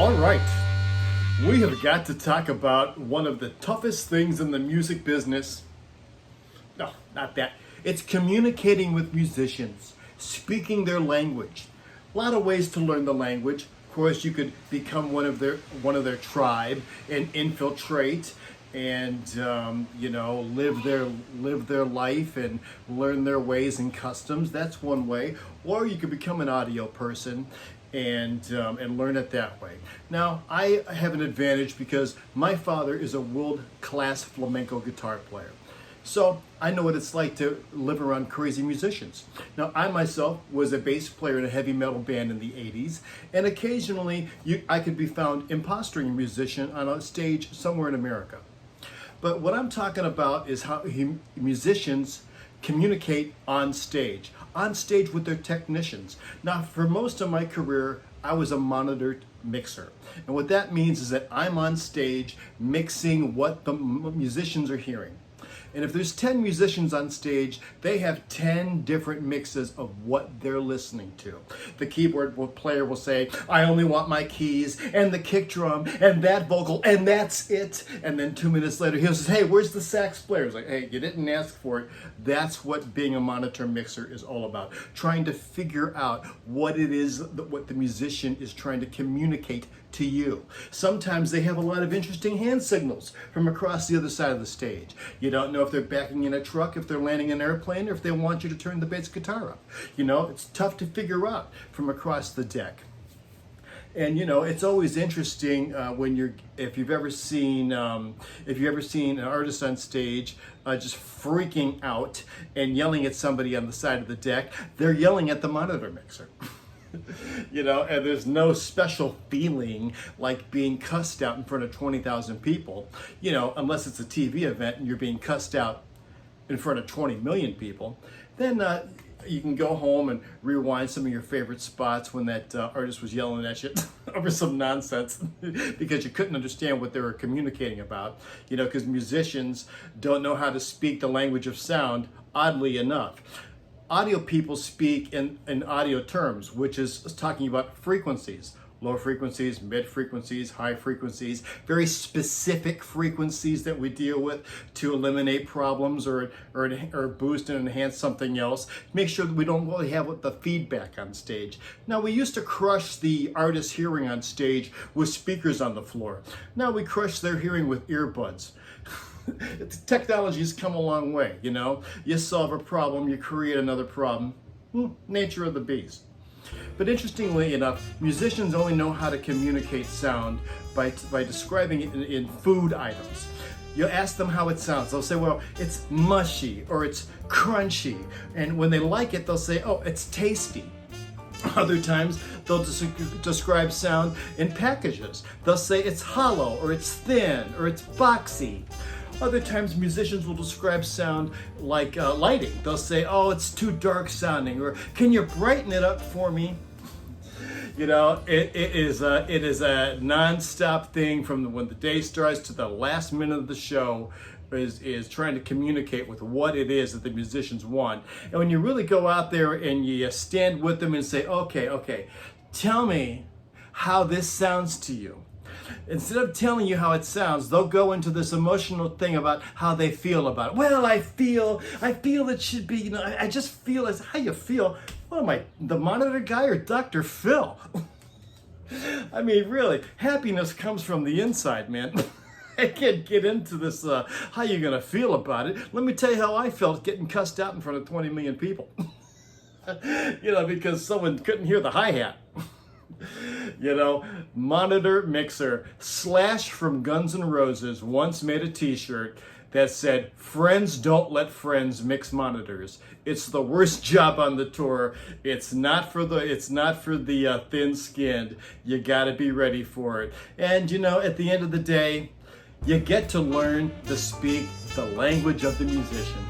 All right, we have got to talk about one of the toughest things in the music business. No, not that. It's communicating with musicians, speaking their language. A lot of ways to learn the language. Of course, you could become one of their tribe and infiltrate and live their life and learn their ways and customs. That's one way. Or you could become an audio person and learn it that way. Now, I have an advantage because my father is a world-class flamenco guitar player. So I know what it's like to live around crazy musicians. Now, I myself was a bass player in a heavy metal band in the 80s, and occasionally I could be found impostering a musician on a stage somewhere in America. But what I'm talking about is how musicians communicate on stage with their technicians. Now, for most of my career, I was a monitor mixer. And what that means is that I'm on stage mixing what the musicians are hearing. And if there's 10 musicians on stage, they have 10 different mixes of what they're listening to. The keyboard player will say, I only want my keys and the kick drum and that vocal and that's it. And then 2 minutes later, he'll say, hey, where's the sax player? It's like, hey, you didn't ask for it. That's what being a monitor mixer is all about. Trying to figure out what it is, what the musician is trying to communicate to you. Sometimes they have a lot of interesting hand signals from across the other side of the stage. You don't know if they're backing in a truck, if they're landing an airplane, or if they want you to turn the bass guitar up. It's tough to figure out from across the deck. And it's always interesting if you've ever seen an artist on stage just freaking out and yelling at somebody on the side of the deck. They're yelling at the monitor mixer. And there's no special feeling like being cussed out in front of 20,000 people, unless it's a TV event and you're being cussed out in front of 20 million people. Then you can go home and rewind some of your favorite spots when that artist was yelling at you over some nonsense because you couldn't understand what they were communicating about, because musicians don't know how to speak the language of sound, oddly enough. Audio people speak in audio terms, which is talking about frequencies, low frequencies, mid frequencies, high frequencies, very specific frequencies that we deal with to eliminate problems or boost and enhance something else. Make sure that we don't really have the feedback on stage. Now, we used to crush the artist's hearing on stage with speakers on the floor. Now we crush their hearing with earbuds. Technology has come a long way, You solve a problem, you create another problem. Nature of the beast. But interestingly enough, musicians only know how to communicate sound by describing it in food items. You ask them how it sounds. They'll say, well, it's mushy or it's crunchy. And when they like it, they'll say, oh, it's tasty. Other times, they'll describe sound in packages. They'll say it's hollow or it's thin or it's boxy. Other times, musicians will describe sound like lighting. They'll say, oh, it's too dark sounding, or can you brighten it up for me? It is a non-stop thing from when the day starts to the last minute of the show. Is trying to communicate with what it is that the musicians want. And when you really go out there and you stand with them and say, okay, tell me how this sounds to you. Instead of telling you how it sounds, they'll go into this emotional thing about how they feel about it. Well, I feel it should be, I just feel it's how you feel. What am I, the monitor guy or Dr. Phil? I mean, really, happiness comes from the inside, man. I can't get into this, how you gonna feel about it. Let me tell you how I felt getting cussed out in front of 20 million people. Because someone couldn't hear the hi-hat. Monitor mixer. Slash from Guns N' Roses once made a t-shirt that said, friends don't let friends mix monitors. It's the worst job on the tour. It's not for the thin-skinned. You gotta be ready for it. And at the end of the day, you get to learn to speak the language of the musician.